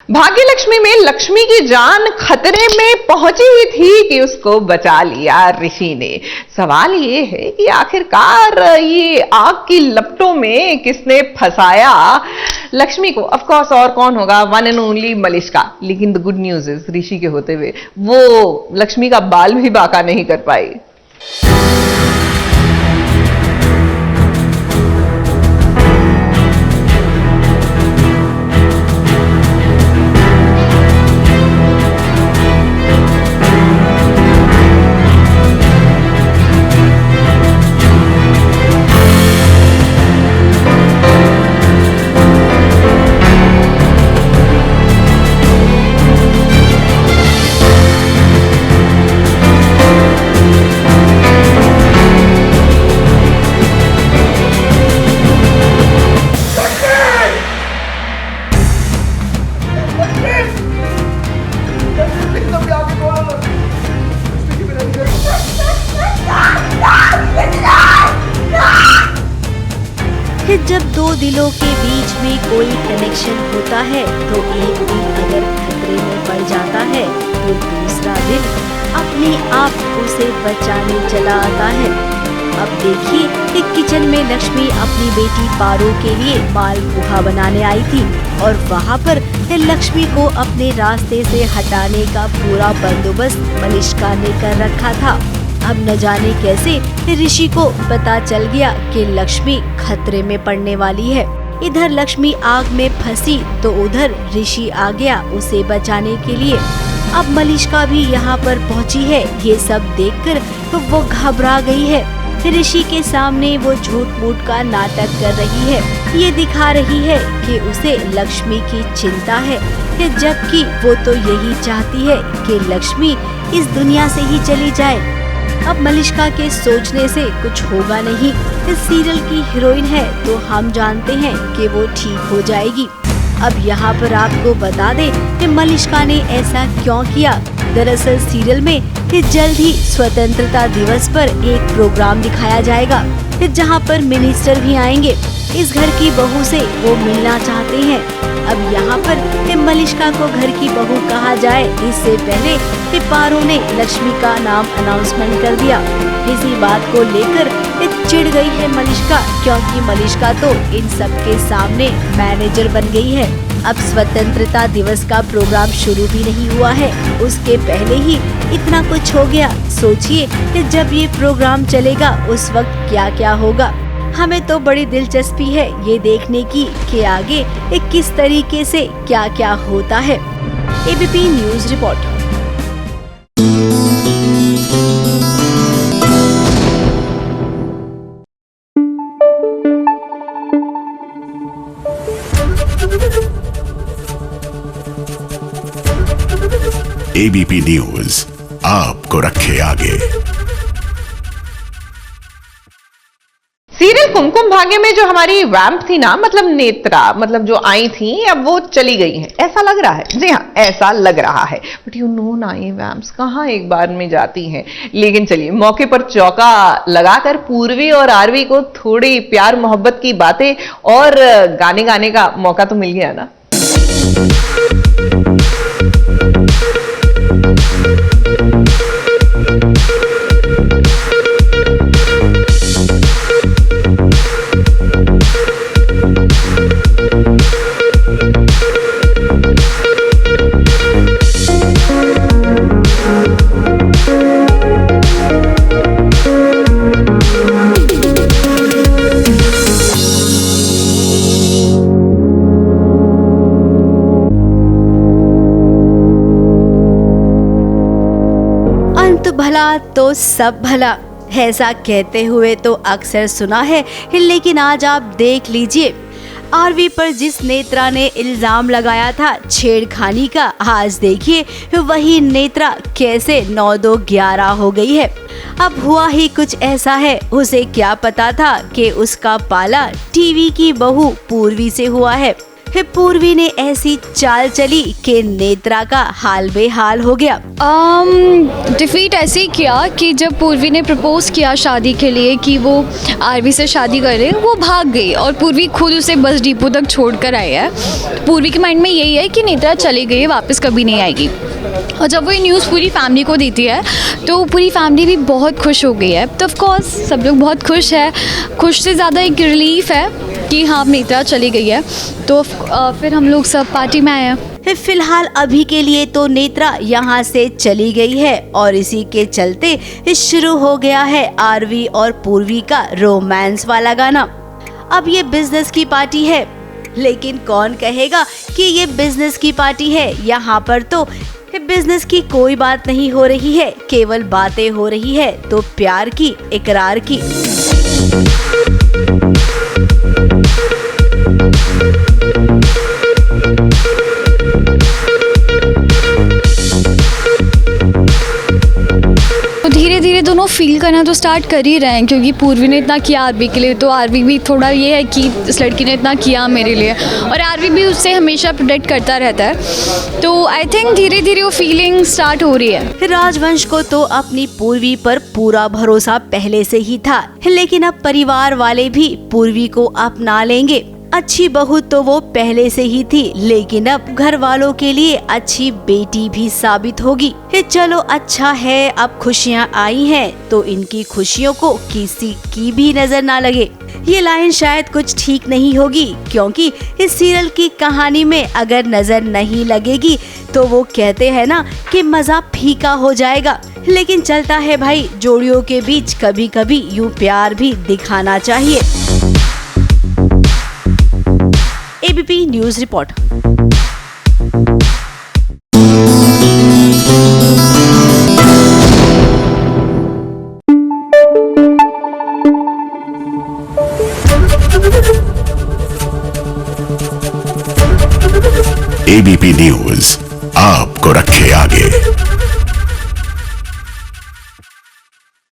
भाग्यलक्ष्मी में लक्ष्मी की जान खतरे में पहुंची ही थी कि उसको बचा लिया ऋषि ने। सवाल ये है कि आखिरकार ये आग की लपटों में किसने फंसाया लक्ष्मी को? ऑफ कोर्स और कौन होगा, वन एंड ओनली मलिष्का। लेकिन द गुड न्यूज इज ऋषि के होते हुए वो लक्ष्मी का बाल भी बांका नहीं कर पाई। जब दो दिलों के बीच में कोई कनेक्शन होता है तो एक दिल अगर खतरे में पड़ जाता है तो दूसरा दिल अपने आप उसे बचाने चला आता है। अब देखिए कि किचन में लक्ष्मी अपनी बेटी पारो के लिए मालपुआ बनाने आई थी और वहाँ पर लक्ष्मी को अपने रास्ते से हटाने का पूरा बंदोबस्त मलिष्का ने कर रखा था। अब न जाने कैसे ऋषि को पता चल गया कि लक्ष्मी खतरे में पड़ने वाली है। इधर लक्ष्मी आग में फंसी तो उधर ऋषि आ गया उसे बचाने के लिए। अब मलिष्का भी यहाँ पर पहुँची है। ये सब देखकर तो वो घबरा गई है। ऋषि के सामने वो झूठ मूठ का नाटक कर रही है। ये दिखा रही है कि उसे लक्ष्मी की चिंता है, जबकि वो तो यही चाहती है कि लक्ष्मी इस दुनिया से ही चली जाए। अब मलिष्का के सोचने से कुछ होगा नहीं। इस सीरियल की हीरोइन है तो हम जानते हैं कि वो ठीक हो जाएगी। अब यहाँ पर आपको बता दें कि मलिष्का ने ऐसा क्यों किया। दरअसल सीरियल में जल्द ही स्वतंत्रता दिवस पर एक प्रोग्राम दिखाया जाएगा जहाँ पर मिनिस्टर भी आएंगे। इस घर की बहू से वो मिलना चाहते हैं। अब यहाँ पर मलिष्का को घर की बहू कहा जाए इससे पहले पारो ने लक्ष्मी का नाम अनाउंसमेंट कर दिया। इसी बात को लेकर चिढ़ गई है मलिष्का, क्योंकि मलिष्का तो इन सब के सामने मैनेजर बन गई है। अब स्वतंत्रता दिवस का प्रोग्राम शुरू भी नहीं हुआ है, उसके पहले ही इतना कुछ हो गया। सोचिए कि जब ये प्रोग्राम चलेगा उस वक्त क्या क्या होगा। हमें तो बड़ी दिलचस्पी है ये देखने की कि आगे किस तरीके से क्या क्या होता है। ABP news report. ABP news आपको रखे आगे। सीरियल कुमकुम भाग्य में जो हमारी वैम्प थी ना, मतलब नेत्रा, मतलब जो आई थी, अब वो चली गई हैं, ऐसा लग रहा है। जी हाँ, ऐसा लग रहा है। बट यू नो ना, ये वैम्प्स कहाँ एक बार में जाती हैं। लेकिन चलिए, मौके पर चौका लगाकर पूर्वी और आरवी को थोड़ी प्यार मोहब्बत की बातें और गाने गाने का मौका तो मिल गया ना। भला तो सब भला, ऐसा कहते हुए तो अक्सर सुना है। लेकिन आज आप देख लीजिए, आरवी पर जिस नेत्रा ने इल्जाम लगाया था छेड़खानी का, आज देखिए वही नेत्रा कैसे 9-2-11 हो गई है। अब हुआ ही कुछ ऐसा है, उसे क्या पता था कि उसका पाला टीवी की बहू पूर्वी से हुआ है। पूर्वी ने ऐसी चाल चली कि नेत्रा का हाल बेहाल हो गया। डिफीट ऐसे ही किया कि जब पूर्वी ने प्रपोज किया शादी के लिए कि वो आरवी से शादी करे, वो भाग गई और पूर्वी खुद उसे बस डिपो तक छोड़ कर आई है। पूर्वी के माइंड में यही है कि नेत्रा चली गई, वापस कभी नहीं आएगी। और जब वो ये न्यूज़ पूरी फैमिली को देती है तो पूरी फैमिली भी बहुत खुश हो गई है। तो ऑफ कोर्स सब लोग बहुत खुश है। खुश से ज़्यादा एक रिलीफ है कि हाँ नेत्रा चली गई है। तो फिर हम लोग सब पार्टी में आए हैं। फिलहाल अभी के लिए तो नेत्रा यहाँ से चली गई है और इसी के चलते शुरू हो गया है आरवी और पूर्वी का रोमांस वाला गाना। अब ये बिजनेस की पार्टी है, लेकिन कौन कहेगा कि ये बिजनेस की पार्टी है। यहाँ पर तो बिजनेस की कोई बात नहीं हो रही है, केवल बातें हो रही है तो प्यार की, इकरार की। धीरे धीरे दोनों फील करना तो स्टार्ट कर ही रहे हैं, क्योंकि पूर्वी ने इतना किया आरवी के लिए तो आरवी भी थोड़ा ये है कि इस लड़की ने इतना किया मेरे लिए, और आरवी भी उससे हमेशा प्रोटेक्ट करता रहता है। तो आई थिंक धीरे धीरे वो फीलिंग स्टार्ट हो रही है। राजवंश को तो अपनी पूर्वी पर पूरा भरोसा पहले से ही था, लेकिन अब परिवार वाले भी पूर्वी को अपना लेंगे। अच्छी बहू तो वो पहले से ही थी, लेकिन अब घर वालों के लिए अच्छी बेटी भी साबित होगी। चलो अच्छा है, अब खुशियाँ आई हैं तो इनकी खुशियों को किसी की भी नजर ना लगे। ये लाइन शायद कुछ ठीक नहीं होगी, क्योंकि इस सीरियल की कहानी में अगर नजर नहीं लगेगी तो वो कहते हैं ना कि मजा फीका हो जाएगा। लेकिन चलता है भाई, जोड़ियों के बीच कभी कभी यूं प्यार भी दिखाना चाहिए। ABP news report. ABP news आपको रखे आगे।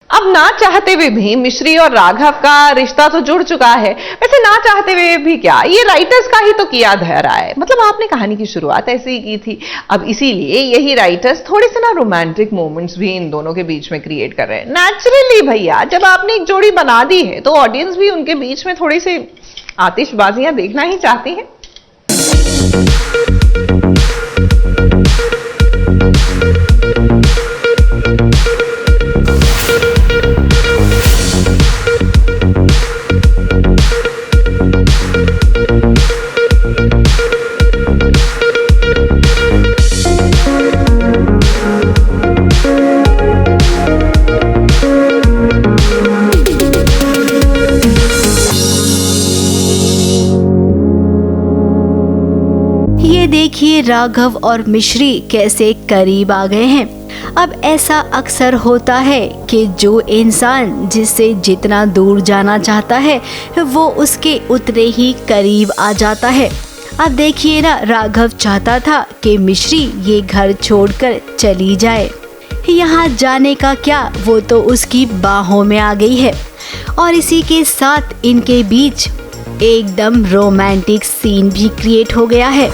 अब ना चाहते हुए भी मिश्री और राघव का रिश्ता तो जुड़ चुका है। वैसे ना चाहते हुए भी क्या, ये राइटर्स का ही तो किया धरा है। मतलब आपने कहानी की शुरुआत ऐसे ही की थी, अब इसीलिए यही राइटर्स थोड़े से ना रोमांटिक मोमेंट्स भी इन दोनों के बीच में क्रिएट कर रहे हैं। नेचुरली भैया, जब आपने एक जोड़ी बना दी है तो ऑडियंस भी उनके बीच में थोड़ी सी आतिशबाजियां देखना ही चाहती है। देखिए राघव और मिश्री कैसे करीब आ गए हैं। अब ऐसा अक्सर होता है कि जो इंसान जिससे जितना दूर जाना चाहता है वो उसके उतने ही करीब आ जाता है। अब देखिए ना, राघव चाहता था कि मिश्री ये घर छोड़कर चली जाए। यहाँ जाने का क्या, वो तो उसकी बाहों में आ गई है। और इसी के साथ इनके बीच एकदम रोमांटिक सीन भी क्रिएट हो गया है।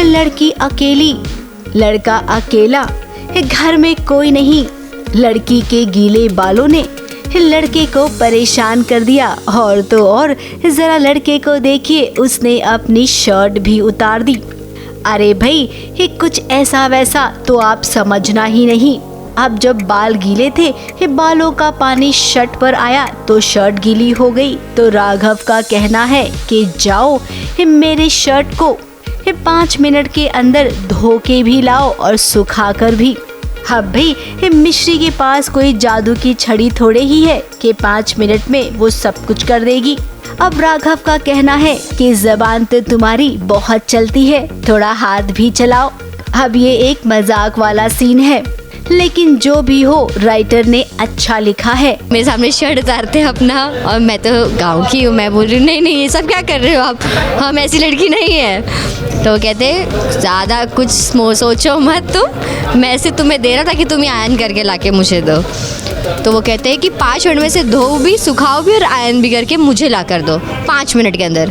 लड़की अकेली, लड़का अकेला, घर में कोई नहीं। लड़की के गीले बालों ने लड़के को परेशान कर दिया। और तो और जरा लड़के को देखिए, उसने अपनी शर्ट भी उतार दी। अरे भाई, ये कुछ ऐसा वैसा तो आप समझना ही नहीं। अब जब बाल गीले थे, बालों का पानी शर्ट पर आया तो शर्ट गीली हो गई। तो राघव का कहना है कि जाओ मेरे शर्ट को 5 मिनट के अंदर धो के भी लाओ और सुखा कर भी। अब भाई, मिश्री के पास कोई जादू की छड़ी थोड़े ही है कि 5 मिनट में वो सब कुछ कर देगी। अब राघव का कहना है कि जबान तो तुम्हारी बहुत चलती है, थोड़ा हाथ भी चलाओ। अब ये एक मजाक वाला सीन है। लेकिन जो भी हो, राइटर ने अच्छा लिखा है। मेरे सामने शर्ट उतारते हैं अपना, और मैं तो गांव की हूँ, मैं बोल रही हूँ नहीं नहीं ये सब क्या कर रहे हो आप, हम ऐसी लड़की नहीं है। तो वो कहते ज़्यादा कुछ सोचो मत तुम, मैं से तुम्हें दे रहा था कि तुम ही आयरन करके लाके मुझे दो। तो वो कहते हैं कि 5 मिनट में से धो भी, सुखाओ भी और आयरन भी करके मुझे ला कर दो 5 मिनट के अंदर।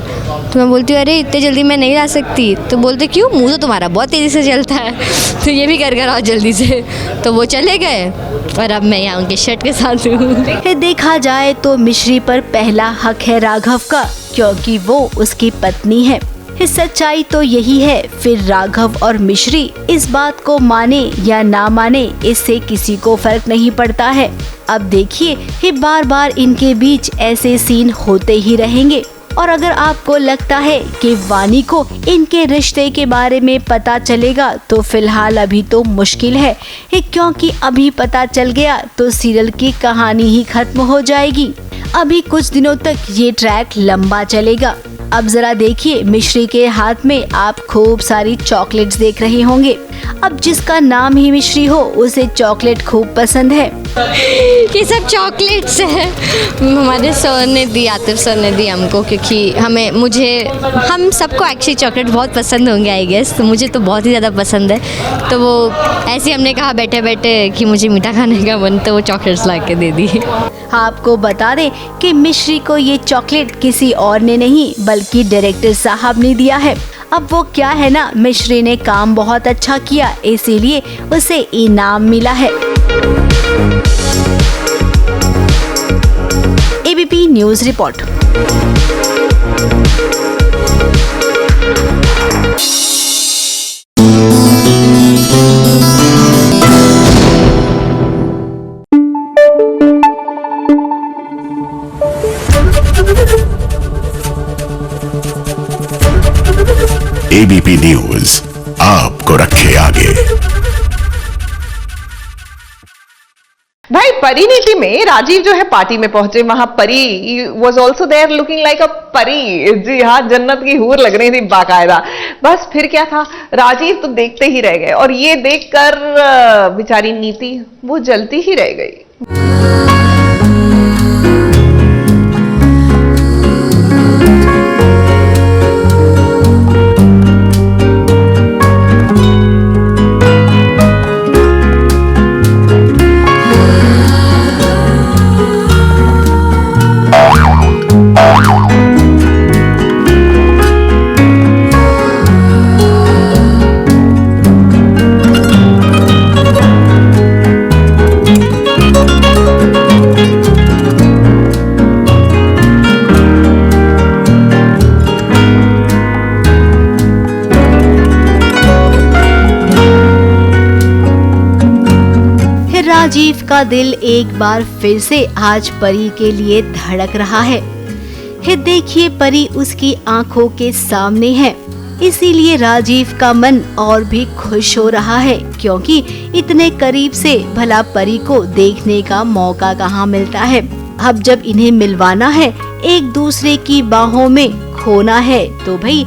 तो मैं बोलती हूँ अरे इतने जल्दी मैं नहीं ला सकती। तो बोलते क्यों, मुँह तो तुम्हारा बहुत तेज़ी से चलता है, तो ये भी कर आओ जल्दी से। तो वो चले गए और अब मैं यहाँ उनके शर्ट के साथ हूँ। देखा जाए तो मिश्री पर पहला हक है राघव का, क्योंकि वो उसकी पत्नी है। सच्चाई तो यही है। फिर राघव और मिश्री इस बात को माने या ना माने, इससे किसी को फर्क नहीं पड़ता है। अब देखिए बार बार इनके बीच ऐसे सीन होते ही रहेंगे। और अगर आपको लगता है कि वानी को इनके रिश्ते के बारे में पता चलेगा, तो फिलहाल अभी तो मुश्किल है, क्योंकि अभी पता चल गया तो सीरियल की कहानी ही खत्म हो जाएगी। अभी कुछ दिनों तक ये ट्रैक लंबा चलेगा। अब जरा देखिए, मिश्री के हाथ में आप खूब सारी चॉकलेट्स देख रहे होंगे। अब जिसका नाम ही मिश्री हो, उसे चॉकलेट खूब पसंद है। ये सब चॉकलेट्स है, हमारे सर ने दी, आतिफ सर ने दी हमको, क्योंकि हम सबको एक्चुअली चॉकलेट बहुत पसंद होंगे आई गेस, तो मुझे तो बहुत ही ज़्यादा पसंद है। तो वो ऐसे हमने कहा बैठे बैठे कि मुझे मीठा खाने का मन, तो वो चॉकलेट्स ला के दे दी। आपको बता दें कि मिश्री को ये चॉकलेट किसी और ने नहीं बल्कि डायरेक्टर साहब ने दिया है। अब वो क्या है ना, मिश्री ने काम बहुत अच्छा किया, इसीलिए उसे इनाम मिला है। ABP news report. ABP news आपको रखे आगे। भाई परिणीति में राजीव जो है पार्टी में पहुंचे, वहां Pari was also there looking like a pari. जी हाँ, जन्नत की हूर लग रही थी बाकायदा। बस फिर क्या था, राजीव तो देखते ही रह गए, और ये देखकर बेचारी नीति वो जलती ही रह गई। राजीव का दिल एक बार फिर से आज परी के लिए धड़क रहा है। देखिए परी उसकी आंखों के सामने है, इसीलिए राजीव का मन और भी खुश हो रहा है, क्योंकि इतने करीब से भला परी को देखने का मौका कहाँ मिलता है। अब जब इन्हें मिलवाना है, एक दूसरे की बाहों में खोना है, तो भाई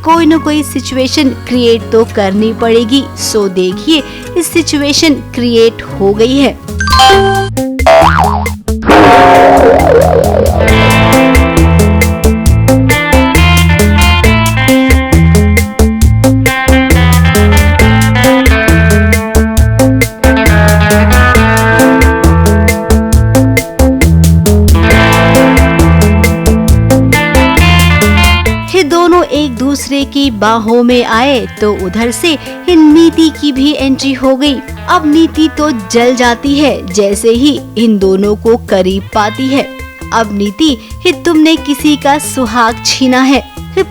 कोई न कोई सिचुएशन क्रिएट तो करनी पड़ेगी। सो देखिए इस सिचुएशन क्रिएट हो गई है। दूसरे की बाहों में आए तो उधर से नीति की भी एंट्री हो गई। अब नीति तो जल जाती है जैसे ही इन दोनों को करीब पाती है। अब नीति तुमने किसी का सुहाग छीना है,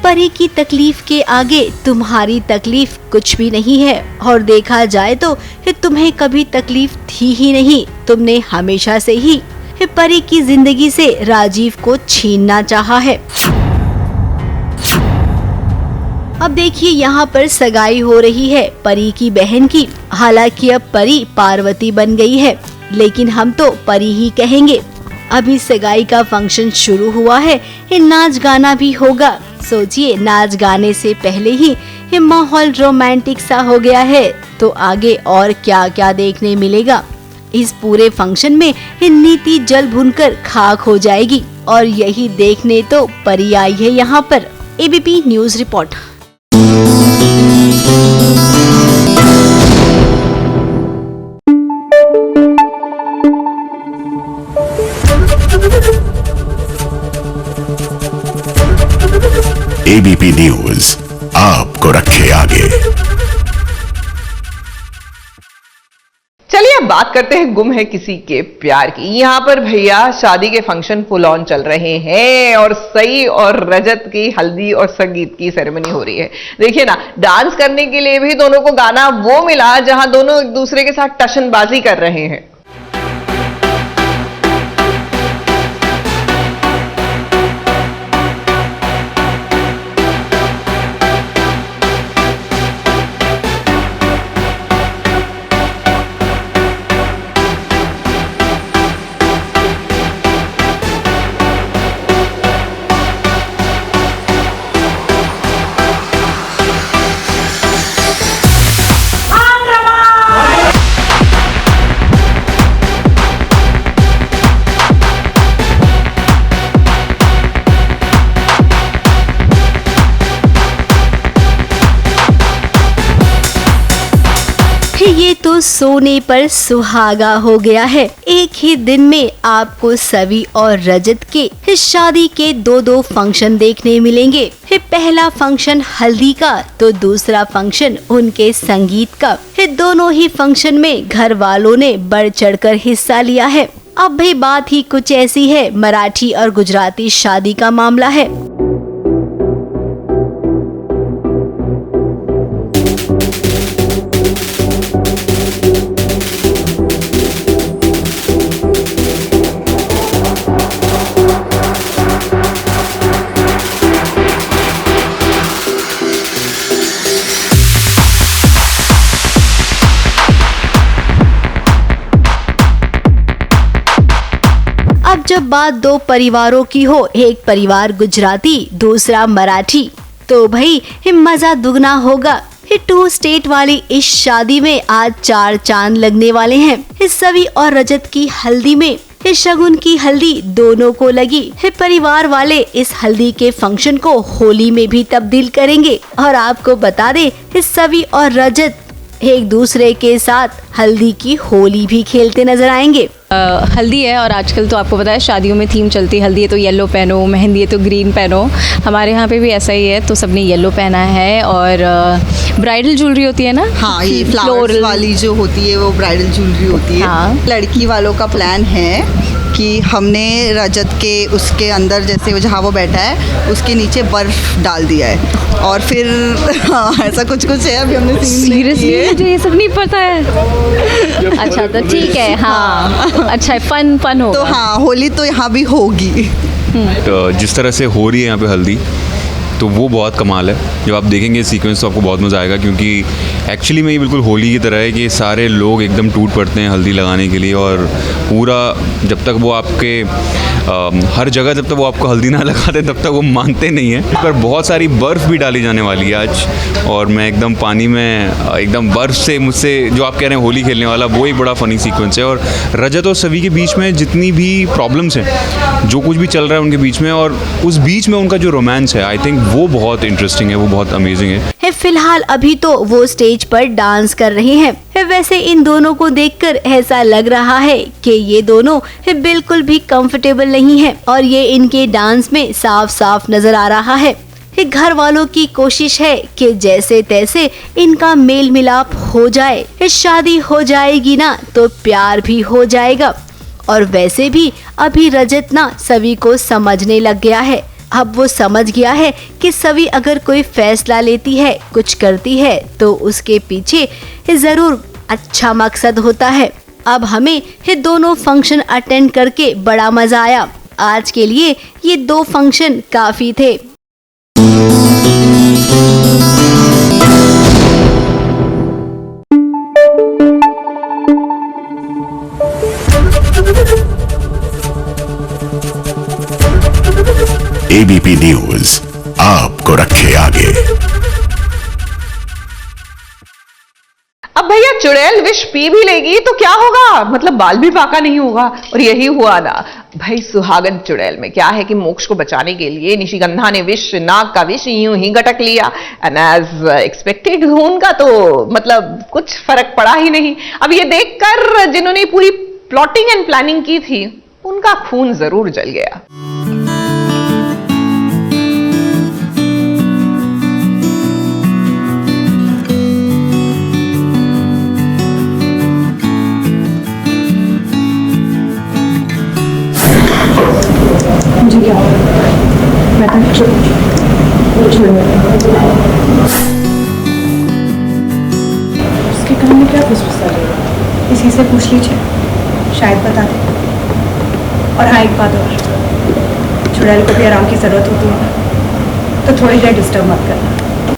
परी की तकलीफ के आगे तुम्हारी तकलीफ कुछ भी नहीं है। और देखा जाए तो तुम्हें कभी तकलीफ थी ही नहीं, तुमने हमेशा से ही परी की जिंदगी से राजीव को छीनना चाहा है। अब देखिए यहाँ पर सगाई हो रही है परी की बहन की। हालांकि अब परी पार्वती बन गई है, लेकिन हम तो परी ही कहेंगे। अभी सगाई का फंक्शन शुरू हुआ है, ये नाच गाना भी होगा। सोचिए, नाच गाने से पहले ही ये माहौल रोमांटिक सा हो गया है, तो आगे और क्या क्या देखने मिलेगा। इस पूरे फंक्शन में ये नीति जल भुनकर खाक हो जाएगी और यही देखने तो परी आई है यहाँ पर। ABP news report. ABP news आपको रखे आगे। चलिए अब बात करते हैं गुम है किसी के प्यार की। यहाँ पर भैया शादी के फंक्शन फुल ऑन चल रहे हैं और सई और रजत की हल्दी और संगीत की सेरेमनी हो रही है। देखिए ना, डांस करने के लिए भी दोनों को गाना वो मिला जहां दोनों एक दूसरे के साथ टशनबाजी कर रहे हैं। ये तो सोने पर सुहागा हो गया है। एक ही दिन में आपको सवी और रजत के शादी के दो फंक्शन देखने मिलेंगे। पहला फंक्शन हल्दी का तो दूसरा फंक्शन उनके संगीत का। दोनों ही फंक्शन में घर वालों ने बढ़ चढ़कर हिस्सा लिया है। अब भी बात ही कुछ ऐसी है, मराठी और गुजराती शादी का मामला है। अब जब बात दो परिवारों की हो, एक परिवार गुजराती दूसरा मराठी, तो भाई मजा दुगना होगा। 2 स्टेट वाली इस शादी में आज 4 चांद लगने वाले हैं। सवी और रजत की हल्दी में शगुन की हल्दी दोनों को लगी। परिवार वाले इस हल्दी के फंक्शन को होली में भी तब्दील करेंगे। और आपको बता दे, सवी और रजत एक दूसरे के साथ हल्दी की होली भी खेलते नजर आएंगे। हल्दी है और आजकल तो आपको पता है शादियों में थीम चलती है, हल्दी है तो येलो पहनो, मेहंदी है तो ग्रीन पहनो। हमारे यहाँ पे भी ऐसा ही है, तो सबने येलो पहना है। और ब्राइडल ज्वेलरी होती है ना, हाँ, ये फ्लावर्स वाली जो होती है वो ब्राइडल ज्वेलरी होती है। हाँ। लड़की वालों का प्लान है कि हमने रजत के उसके अंदर, जैसे वो जहाँ वो बैठा है उसके नीचे बर्फ डाल दिया है और फिर हाँ, ऐसा कुछ है। अभी हमने सीरियसली मुझे ये सब नहीं पता है। अच्छा तो ठीक है, हाँ अच्छा है, फन होगा। तो हाँ, होली तो यहाँ भी होगी। तो जिस तरह से हो रही है यहाँ पे हल्दी, तो वो बहुत कमाल है। जब आप देखेंगे सीक्वेंस तो आपको बहुत मज़ा आएगा, क्योंकि एक्चुअली में ये बिल्कुल होली की तरह है कि सारे लोग एकदम टूट पड़ते हैं हल्दी लगाने के लिए। और पूरा जब तक वो आपके हर जगह जब तक वो आपको हल्दी ना लगाते तब तक वो मानते नहीं हैं। पर बहुत सारी बर्फ़ भी डाली जाने वाली है आज, और मैं एकदम पानी में एकदम बर्फ़ से मुझसे जो आप कह रहे हैं होली खेलने वाला, वो एक बड़ा फ़नी सीक्वेंस है। और रजत और सवी के बीच में जितनी भी प्रॉब्लम्स हैं, जो कुछ भी चल रहा है उनके बीच में, और उस बीच में उनका जो रोमांस है, आई थिंक वो बहुत इंटरेस्टिंग है, वो बहुत अमेजिंग है। फिलहाल अभी तो वो स्टेज पर डांस कर रहे हैं। वैसे इन दोनों को देखकर ऐसा लग रहा है कि ये दोनों बिल्कुल भी कंफर्टेबल नहीं है और ये इनके डांस में साफ साफ नजर आ रहा है। घर वालों की कोशिश है कि जैसे तैसे इनका मेल मिलाप हो जाए। शादी हो जाएगी ना तो प्यार भी हो जाएगा। और वैसे भी अभी रजत ना सवी को समझने लग गया है। अब वो समझ गया है कि सवी अगर कोई फैसला लेती है, कुछ करती है, तो उसके पीछे जरूर अच्छा मकसद होता है। अब हमें ये दोनों फंक्शन अटेंड करके बड़ा मजा आया। आज के लिए ये 2 फंक्शन काफी थे। चुड़ैल विष पी भी लेगी तो क्या होगा, मतलब बाल भी पाका नहीं होगा। और यही हुआ ना भाई सुहागन चुड़ैल में। क्या है कि मोक्ष को बचाने के लिए निशिगंधा ने विष, नाग का विष यूं ही गटक लिया, एंड एज एक्सपेक्टेड उनका तो मतलब कुछ फर्क पड़ा ही नहीं। अब ये देखकर जिन्होंने पूरी प्लॉटिंग एंड प्लानिंग की थी उनका खून जरूर जल गया। मुझे क्या मैं तो उसके कान में क्या फुसफुसा रही है, इसी से पूछ लीजिए, शायद बता दे। और हाँ एक बात और, चुड़ैल को भी आराम की ज़रूरत होती है ना, तो थोड़ी देर डिस्टर्ब मत करना।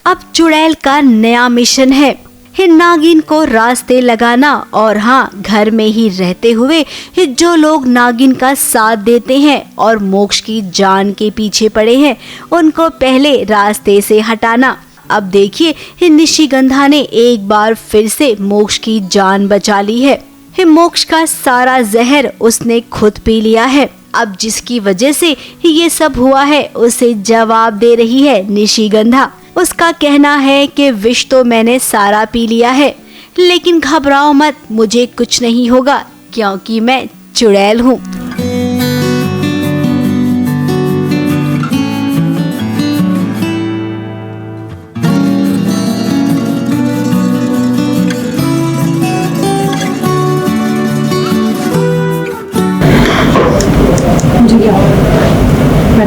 अब चुड़ैल का नया मिशन है नागिन को रास्ते लगाना। और हाँ, घर में ही रहते हुए जो लोग नागिन का साथ देते हैं और मोक्ष की जान के पीछे पड़े हैं उनको पहले रास्ते से हटाना। अब देखिए निशिगंधा ने एक बार फिर से मोक्ष की जान बचा ली है। मोक्ष का सारा जहर उसने खुद पी लिया है। अब जिसकी वजह से ये सब हुआ है उसे जवाब दे रही है निशिगंधा। उसका कहना है कि विष तो मैंने सारा पी लिया है, लेकिन घबराओ मत, मुझे कुछ नहीं होगा क्योंकि मैं चुड़ैल हूँ। मुझे क्या मैं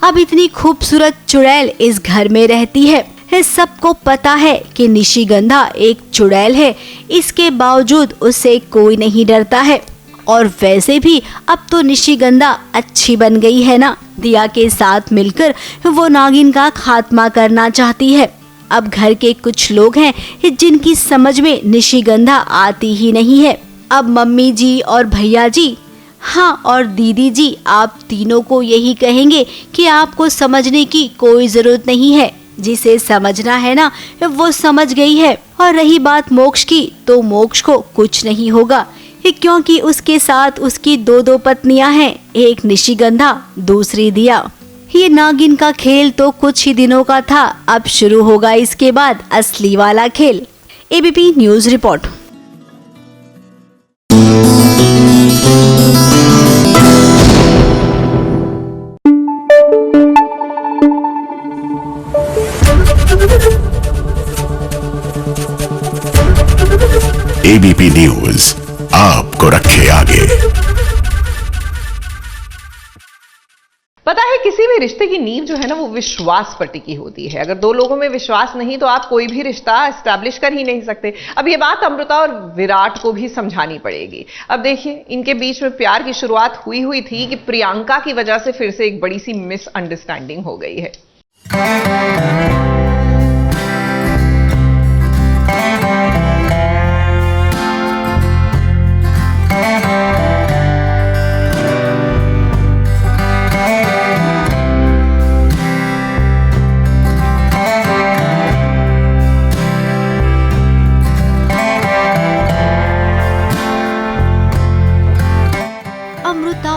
अब इतनी खूबसूरत चुड़ैल इस घर में रहती है। सबको पता है कि निशिगंधा एक चुड़ैल है, इसके बावजूद उससे कोई नहीं डरता है। और वैसे भी अब तो निशिगंधा अच्छी बन गई है ना, दिया के साथ मिलकर वो नागिन का खात्मा करना चाहती है। अब घर के कुछ लोग हैं जिनकी समझ में निशिगंधा आती ही नहीं है। अब मम्मी जी और भैया जी, हाँ और दीदी जी, आप तीनों को यही कहेंगे कि आपको समझने की कोई जरूरत नहीं है, जिसे समझना है ना वो समझ गई है। और रही बात मोक्ष की, तो मोक्ष को कुछ नहीं होगा क्योंकि उसके साथ उसकी दो पत्नियां हैं, एक निशिगंधा, दूसरी दिया। ये नागिन का खेल तो कुछ ही दिनों का था, अब शुरू होगा इसके बाद असली वाला खेल। ABP news report. ABP news आपको रखे आगे। पता है किसी भी रिश्ते की नींव जो है ना वो विश्वास पर टिकी होती है। अगर दो लोगों में विश्वास नहीं तो आप कोई भी रिश्ता एस्टैब्लिश कर ही नहीं सकते। अब ये बात अमृता और विराट को भी समझानी पड़ेगी। अब देखिए इनके बीच में प्यार की शुरुआत हुई थी कि प्रियंका की वजह से फिर से एक बड़ी सी मिसअंडरस्टैंडिंग हो गई है।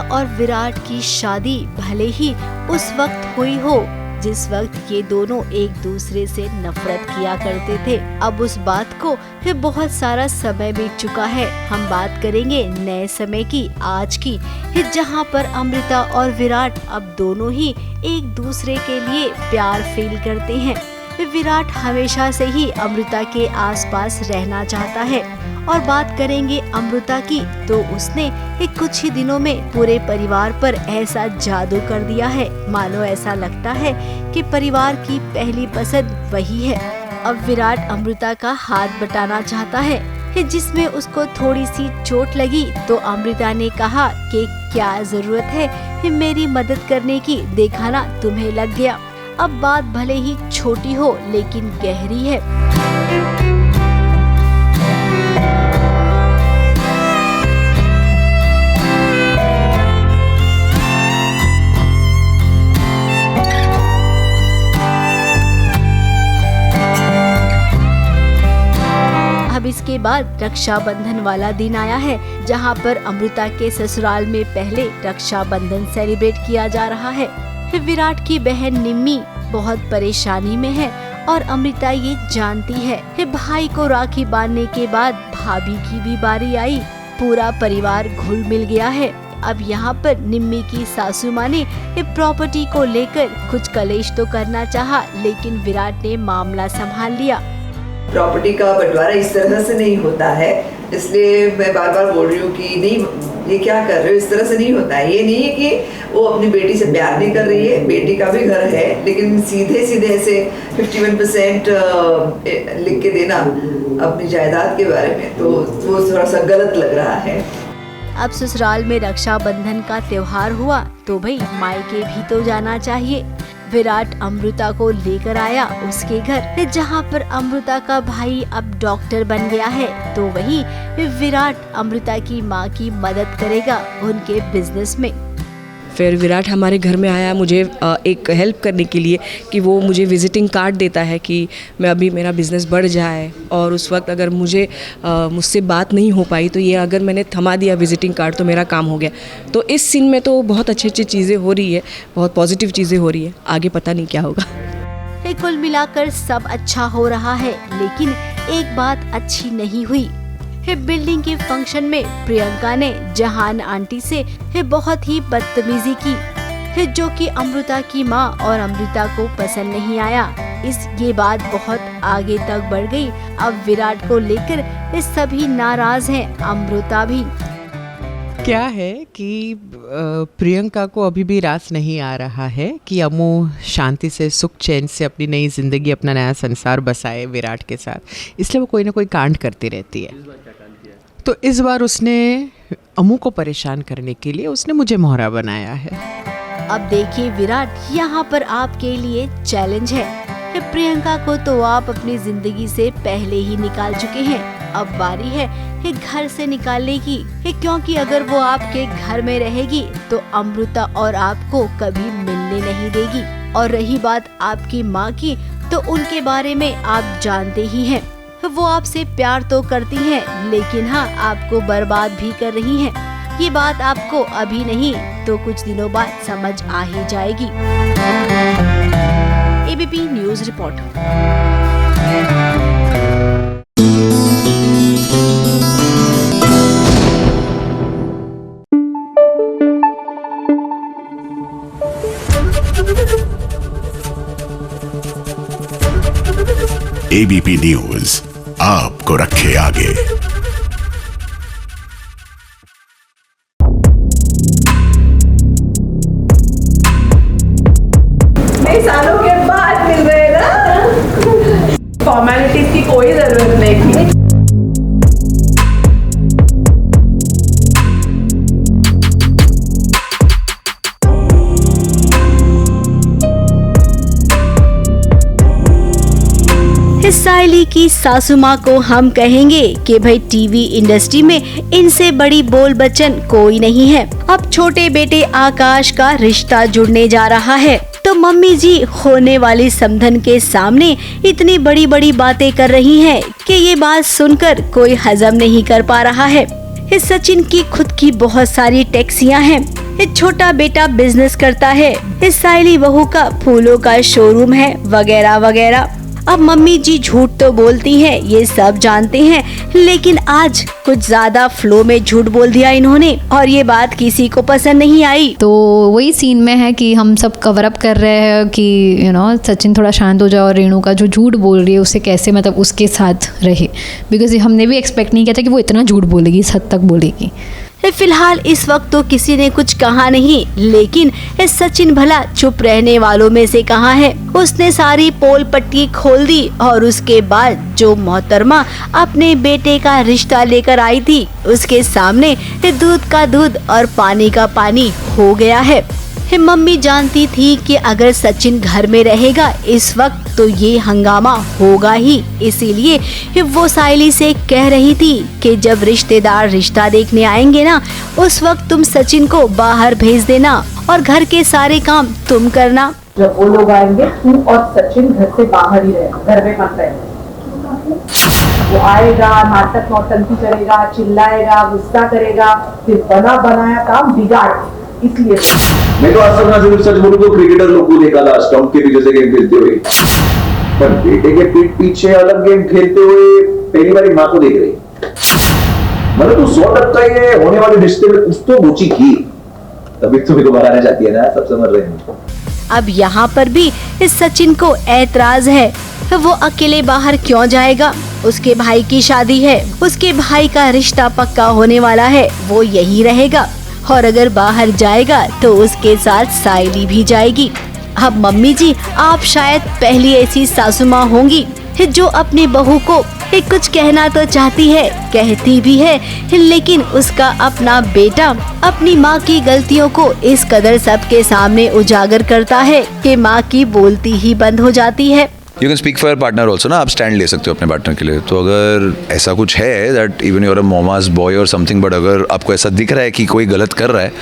और विराट की शादी भले ही उस वक्त हुई हो जिस वक्त ये दोनों एक दूसरे से नफरत किया करते थे। अब उस बात को बहुत सारा समय बीत चुका है। हम बात करेंगे नए समय की, आज की, जहां पर अमृता और विराट अब दोनों ही एक दूसरे के लिए प्यार फील करते हैं। विराट हमेशा से ही अमृता के आसपास रहना चाहता है। और बात करेंगे अमृता की, तो उसने कुछ ही दिनों में पूरे परिवार पर ऐसा जादू कर दिया है, मानो ऐसा लगता है कि परिवार की पहली पसंद वही है। अब विराट अमृता का हाथ बटाना चाहता है, जिसमें उसको थोड़ी सी चोट लगी तो अमृता ने कहा कि क्या जरूरत है मेरी मदद करने की, देखा ना तुम्हें लग गया। अब बात भले ही छोटी हो लेकिन गहरी है। इसके बाद रक्षाबंधन वाला दिन आया है, जहां पर अमृता के ससुराल में पहले रक्षाबंधन सेलिब्रेट किया जा रहा है। विराट की बहन निम्मी बहुत परेशानी में है और अमृता ये जानती है। भाई को राखी बांधने के बाद भाभी की भी बारी आई। पूरा परिवार घुल मिल गया है। अब यहाँ पर निम्मी की सासू माँ ने प्रॉपर्टी को लेकर कुछ कलेश तो करना चाहा, लेकिन विराट ने मामला संभाल लिया। प्रॉपर्टी का बंटवारा इस तरह से नहीं होता है, इसलिए मैं बार बार बोल रही हूँ कि नहीं, ये क्या कर रहे हो, इस तरह से नहीं होता है। ये नहीं है कि वो अपनी बेटी से प्यार नहीं कर रही है, बेटी का भी घर है, लेकिन सीधे सीधे ऐसे 51% लिख के देना अपनी जायदाद के बारे में, तो वो थोड़ा सा गलत लग रहा है। अब ससुराल में रक्षाबंधन का त्योहार हुआ तो भाई मायके भी तो जाना चाहिए। विराट अमृता को लेकर आया उसके घर, जहां पर अमृता का भाई अब डॉक्टर बन गया है, तो वहीं विराट अमृता की मां की मदद करेगा उनके बिजनेस में। फिर विराट हमारे घर में आया मुझे एक हेल्प करने के लिए कि वो मुझे विजिटिंग कार्ड देता है कि मैं अभी मेरा बिज़नेस बढ़ जाए, और उस वक्त अगर मुझसे बात नहीं हो पाई तो ये अगर मैंने थमा दिया विजिटिंग कार्ड तो मेरा काम हो गया। तो इस सीन में तो बहुत अच्छी अच्छी चीज़ें हो रही है, बहुत पॉजिटिव चीज़ें हो रही है, आगे पता नहीं क्या होगा। कुल मिलाकर सब अच्छा हो रहा है, लेकिन एक बात अच्छी नहीं हुई। बिल्डिंग के फंक्शन में प्रियंका ने जहान आंटी से बहुत ही बदतमीजी की, जो कि अमृता की माँ और अमृता को पसंद नहीं आया। ये बात बहुत आगे तक बढ़ गई। अब विराट को लेकर सभी नाराज हैं, अमृता भी। क्या है कि प्रियंका को अभी भी रास नहीं आ रहा है कि अमू शांति से सुख चैन से अपनी नई ज़िंदगी, अपना नया संसार बसाए विराट के साथ, इसलिए वो कोई ना कोई कांड करती रहती है। तो इस बार उसने अमू को परेशान करने के लिए उसने मुझे मोहरा बनाया है। अब देखिए विराट, यहाँ पर आपके लिए चैलेंज है। प्रियंका को तो आप अपनी जिंदगी से पहले ही निकाल चुके हैं, अब बारी है घर से निकालने की, क्योंकि अगर वो आपके घर में रहेगी तो अमृता और आपको कभी मिलने नहीं देगी। और रही बात आपकी माँ की, तो उनके बारे में आप जानते ही हैं, वो आपसे प्यार तो करती हैं, लेकिन हाँ आपको बर्बाद भी कर रही हैं। ये बात आपको अभी नहीं तो कुछ दिनों बाद समझ आ ही जाएगी। ABP news report. ABP news आपको रखे आगे। कई सालों के बाद मिल रहे हैं ना, फॉर्मेलिटीज की कोई जरूरत नहीं थी। सायली की सासू माँ को हम कहेंगे कि भाई टीवी इंडस्ट्री में इनसे बड़ी बोल बच्चन कोई नहीं है। अब छोटे बेटे आकाश का रिश्ता जुड़ने जा रहा है, तो मम्मी जी होने वाली समधन के सामने इतनी बड़ी बड़ी बातें कर रही हैं कि ये बात सुनकर कोई हजम नहीं कर पा रहा है। इस सचिन की खुद की बहुत सारी टैक्सियां हैं, इस छोटा बेटा बिजनेस करता है, इस सायली बहू का फूलों का शोरूम है, वगैरह वगैरह। अब मम्मी जी झूठ तो बोलती हैं, ये सब जानते हैं, लेकिन आज कुछ ज्यादा फ्लो में झूठ बोल दिया इन्होंने, और ये बात किसी को पसंद नहीं आई। तो वही सीन में है कि हम सब कवर अप कर रहे हैं कि सचिन थोड़ा शांत हो जाए और रेणु का जो झूठ बोल रही है उसे कैसे मतलब उसके साथ रहे, बिकॉज हमने भी एक्सपेक्ट नहीं किया था कि वो इतना झूठ बोलेगी, इस हद तक बोलेगी। फिलहाल इस वक्त तो किसी ने कुछ कहा नहीं, लेकिन सचिन भला चुप रहने वालों में से कहाँ है। उसने सारी पोल पट्टी खोल दी, और उसके बाद जो मोहतरमा अपने बेटे का रिश्ता लेकर आई थी, उसके सामने दूध का दूध और पानी का पानी हो गया है। मम्मी जानती थी कि अगर सचिन घर में रहेगा इस वक्त तो ये हंगामा होगा ही, इसीलिए वो सायली से कह रही थी कि जब रिश्तेदार रिश्ता देखने आएंगे ना, उस वक्त तुम सचिन को बाहर भेज देना और घर के सारे काम तुम करना। जब वो लोग आएंगे तू और सचिन घर से बाहर ही रहे, घर में मत रहे। वो आएगा, नाटक नौटंकी करेगा, चिल्लाएगा, गुस्सा करेगा, फिर बना बनाया काम बिगाड़, इसलिए मैं तो आज तक ना सिर्फ सच बोलूं तो क्रिकेटर लोग को देखा था स्टंप के पीछे से गेम खेलते हुए, पर बेटे के पीठ पीछे अलग गेम खेलते हुए पहली बार माँ को देख रही। मतलब तू 100% ये होने वाले रिश्ते में कुछ तो रुचि की, तभी तो मेरे को बनाने जाती है ना, सब समझ रहे हैं। अब यहाँ पर भी इस सचिन को ऐतराज है, वो अकेले बाहर क्यों जाएगा? उसके भाई की शादी है, उसके भाई का रिश्ता पक्का होने वाला है, वो यही रहेगा, और अगर बाहर जाएगा तो उसके साथ साइली भी जाएगी। अब मम्मी जी, आप शायद पहली ऐसी सासू माँ होंगी जो अपनी बहू को कुछ कहना तो चाहती है, कहती भी है, लेकिन उसका अपना बेटा अपनी माँ की गलतियों को इस कदर सबके सामने उजागर करता है कि माँ की बोलती ही बंद हो जाती है। You can speak for your partner also ना, आप स्टैंड ले सकते हो अपने पार्टनर के लिए। तो अगर ऐसा कुछ है that even you're a momma's boy or something, but अगर आपको ऐसा दिख रहा है कि कोई गलत कर रहा है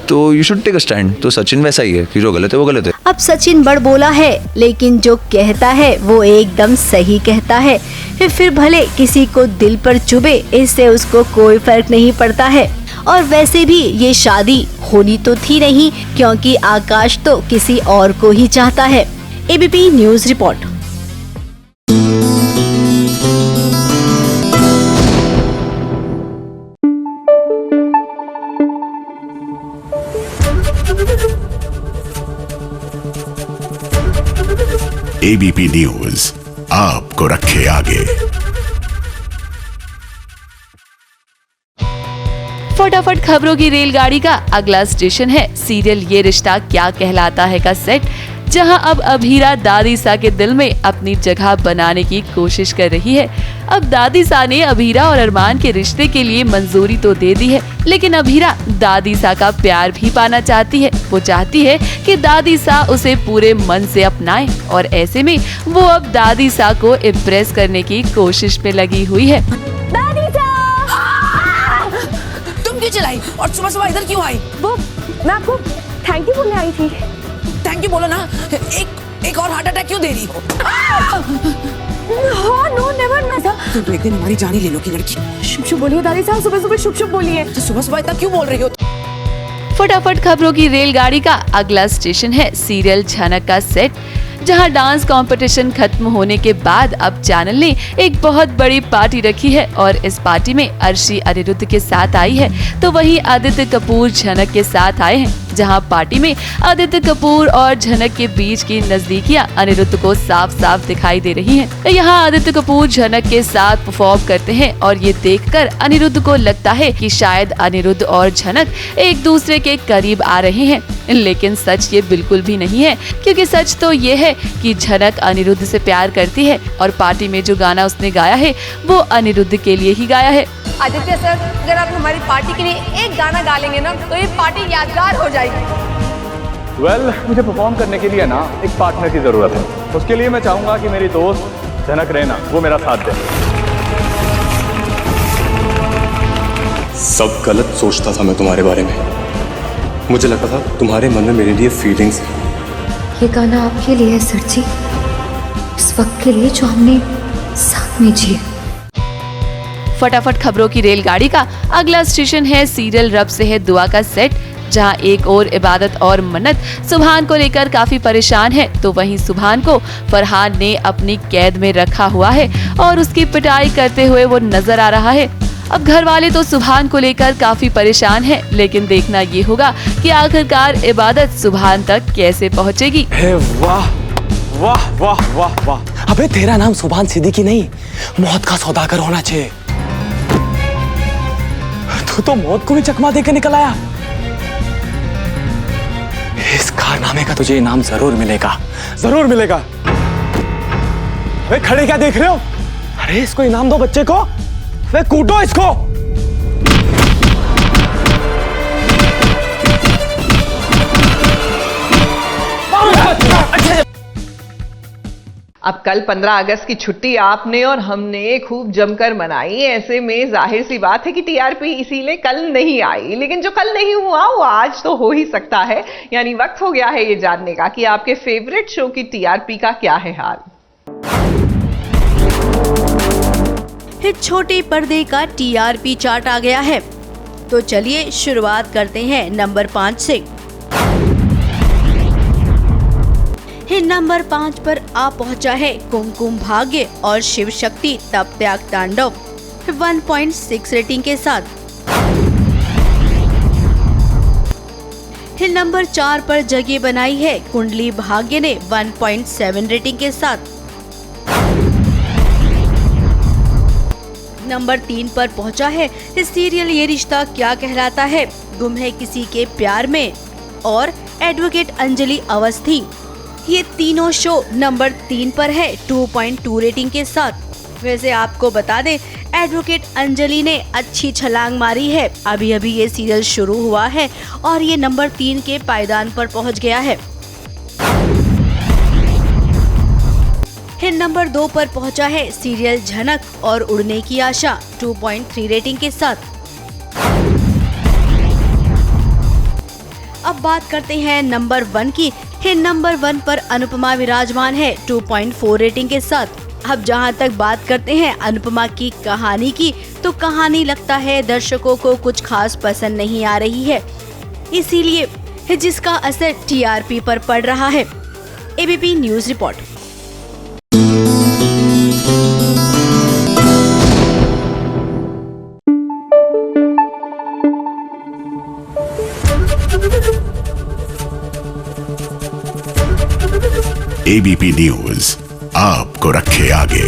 तो you should take a stand. तो सचिन वैसा ही है कि जो गलत है वो गलत है। अब सचिन बड़ बोला है, लेकिन जो कहता है वो एकदम सही कहता है, फिर भले किसी को दिल पर चुभे, इससे उसको कोई फर्क नहीं पड़ता है। और वैसे भी ये शादी होनी तो थी नहीं, क्योंकि आकाश तो किसी और को ही चाहता है। ABP news report. ABP news आपको रखे आगे। फटाफट खबरों की रेलगाड़ी का अगला स्टेशन है सीरियल ये रिश्ता क्या कहलाता है का सेट, जहां अब अभीरा दादी सा के दिल में अपनी जगह बनाने की कोशिश कर रही है। अब दादी सा ने अभीरा और अरमान के रिश्ते के लिए मंजूरी तो दे दी है, लेकिन अभीरा दादी सा का प्यार भी पाना चाहती है। वो चाहती है कि दादी सा उसे पूरे मन से अपनाए, और ऐसे में वो अब दादी सा को इम्प्रेस करने की कोशिश में लगी हुई है। दादी सा! तुम क्यों चलाई और सुबह सुबह इधर क्यों आई? वो मैं आपको थैंक यू बोलने आई थी। थैंक यू बोलो ना, एक और हार्ट अटैक क्यों दे रही हो? नो नेवर ना। तुम तो एक दिन हमारी जान ही ले लो की लड़की। शुभ शुभ बोलिए दादी साहब, सुबह सुबह शुभ शुभ बोलिए। तो सुबह सुबह इतना क्यों बोल रही हो? फटाफट खबरों की रेलगाड़ी का अगला स्टेशन है सीरियल झनक का सेट, जहां डांस कंपटीशन खत्म होने के बाद अब चैनल ने एक बहुत बड़ी पार्टी रखी है, और इस पार्टी में अर्शी अनिरुद्ध के साथ आई है, तो वहीं आदित्य कपूर झनक के साथ आए हैं। जहां पार्टी में आदित्य कपूर और झनक के बीच की नजदीकियां अनिरुद्ध को साफ साफ दिखाई दे रही हैं। यहां आदित्य कपूर झनक के साथ परफॉर्म करते हैं, और ये देखकर अनिरुद्ध को लगता है कि शायद अनिरुद्ध और झनक एक दूसरे के करीब आ रहे हैं, लेकिन सच ये बिल्कुल भी नहीं है, क्योंकि सच तो ये है कि झनक अनिरुद्ध से प्यार करती है, और पार्टी में जो गाना उसने गाया है वो अनिरुद्ध के लिए ही गाया है। आदित्य सर, अगर आप हमारी पार्टी के लिए एक गाना गा लेंगे ना तो ये पार्टी यादगार हो जाएगी। मुझे परफॉर्म करने के लिए ना एक पार्टनर की जरूरत है। उसके लिए मैं चाहूंगा कि मेरी दोस्त झनक रैना वो मेरा साथ दे। सब गलत सोचता था मैं तुम्हारे बारे में। मुझे लगता था तुम्हारे मन में मेरे लिए फीलिंग्स है। ये गाना आपके लिए है सर जी, इस वक्त के लिए जो हमने साथ में जिए। फटाफट खबरों की रेलगाड़ी का अगला स्टेशन है सीरियल रब से है दुआ का सेट, जहां एक और इबादत और मन्नत सुभान को लेकर काफी परेशान है, तो वहीं सुभान को फरहान ने अपनी कैद में रखा हुआ है और उसकी पिटाई करते हुए वो नजर आ रहा है। अब घर वाले तो सुभान को लेकर काफी परेशान हैं, लेकिन देखना ये होगा कि आखिरकार इबादत सुभान तक कैसे पहुंचेगी। वाह वाह वाह वाह वाह, अबे तेरा नाम सुभान सिद्दीकी नहीं, मौत का सौदागर होना चाहिए। तू तो मौत को भी चकमा देकर निकल आया। इस कारनामे का तुझे इनाम जरूर मिलेगा, जरूर मिलेगा। वे खड़े क्या देख रहे हो? अरे इसको इनाम दो बच्चे को, वे कूटो इसको। अब कल 15 अगस्त की छुट्टी आपने और हमने खूब जमकर मनाई, ऐसे में जाहिर सी बात है कि टीआरपी इसीलिए कल नहीं आई। लेकिन जो कल नहीं हुआ वो आज तो हो ही सकता है, यानी वक्त हो गया है ये जानने का कि आपके फेवरेट शो की टीआरपी का क्या है हाल। छोटे पर्दे का TRP चार्ट आ गया है। तो चलिए शुरुआत करते हैं नंबर 5 से। नंबर 5 पर आ पहुंचा है कुमकुम भाग्य और शिव शक्ति तप त्याग तांडव 1.6 रेटिंग के साथ। नंबर 4 पर जगह बनाई है कुंडली भाग्य ने 1.7 रेटिंग के साथ। नंबर 3 पर पहुंचा है सीरियल ये रिश्ता क्या कहलाता है, गुम है किसी के प्यार में और एडवोकेट अंजलि अवस्थी। ये तीनों शो नंबर 3 पर है 2.2 रेटिंग के साथ। वैसे आपको बता दें एडवोकेट अंजलि ने अच्छी छलांग मारी है। अभी अभी ये सीरियल शुरू हुआ है और ये नंबर 3 के पायदान पर पहुंच गया है। नंबर 2 पर पहुंचा है सीरियल झनक और उड़ने की आशा 2.3 रेटिंग के साथ। अब बात करते हैं नंबर 1 की। नंबर 1 पर अनुपमा विराजमान है 2.4 रेटिंग के साथ। अब जहां तक बात करते हैं अनुपमा की कहानी की, तो कहानी लगता है दर्शकों को कुछ खास पसंद नहीं आ रही है, इसीलिए जिसका असर TRP पर पड़ रहा है। ABP news report. ABP news आपको रखे आगे।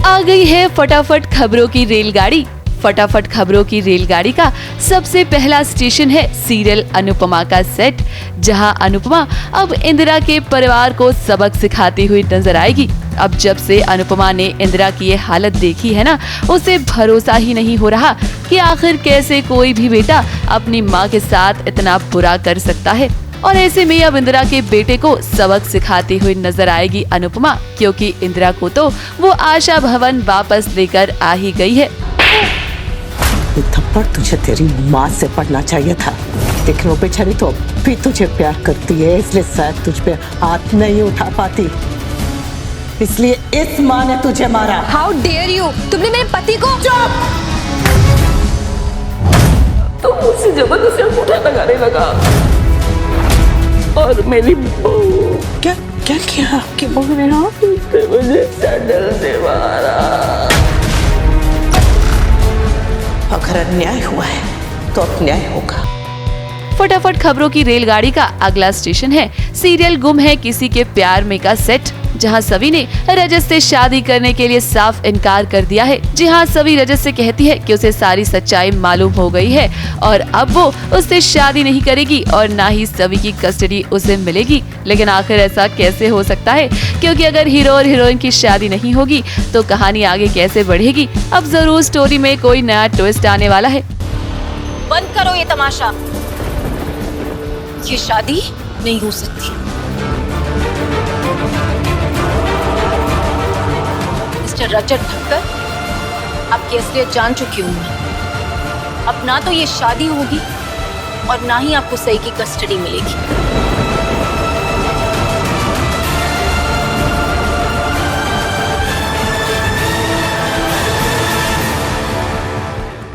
आ गई है फटाफट खबरों की रेलगाड़ी। फटाफट खबरों की रेलगाड़ी का सबसे पहला स्टेशन है सीरियल अनुपमा का सेट, जहां अनुपमा अब इंदिरा के परिवार को सबक सिखाती हुई नजर आएगी। अब जब से अनुपमा ने इंदिरा की ये हालत देखी है ना, उसे भरोसा ही नहीं हो रहा कि आखिर कैसे कोई भी बेटा अपनी माँ के साथ इतना बुरा कर सकता है। और ऐसे में अब इंदिरा के बेटे को सबक सिखाती हुई नजर आएगी अनुपमा, क्योंकि इंदिरा को तो वो आशा भवन वापस लेकर आ ही गई है। ये थप्पड़ तुझे तेरी माँ से पड़ना चाहिए था, लेकिन वो बेचारी तो भी तुझे प्यार करती है, इसलिए शायद तुझ पे हाथ नहीं उठा पाती, इसलिए इस माँ ने तुझे मारा। हाउ डेयर यू, तुमने मेरे पति को। तो मुझसे जबरदस्ती अंगूठा लगाने लगा और मेरी बहू क्या क्या किया आपकी बहू ने? मुझे सैंडल से मारा। अगर अन्याय हुआ है तो अन्याय होगा। फटाफट खबरों की रेलगाड़ी का अगला स्टेशन है सीरियल गुम है किसी के प्यार में का सेट, जहां सभी ने रजत से शादी करने के लिए साफ इनकार कर दिया है। जी हाँ, सभी रजत से कहती है कि उसे सारी सच्चाई मालूम हो गई है और अब वो उससे शादी नहीं करेगी और ना ही सभी की कस्टडी उसे मिलेगी। लेकिन आखिर ऐसा कैसे हो सकता है, क्योंकि अगर हीरो और हीरोइन की शादी नहीं होगी तो कहानी आगे कैसे बढ़ेगी। अब जरूर स्टोरी में कोई नया ट्विस्ट आने वाला है। बंद करो ये तमाशा, ये शादी नहीं हो सकती। मिस्टर रजत ठक्कर, आपकी असलियत जान चुकी हूँ मैं। अब ना तो ये शादी होगी और ना ही आपको सही की कस्टडी मिलेगी।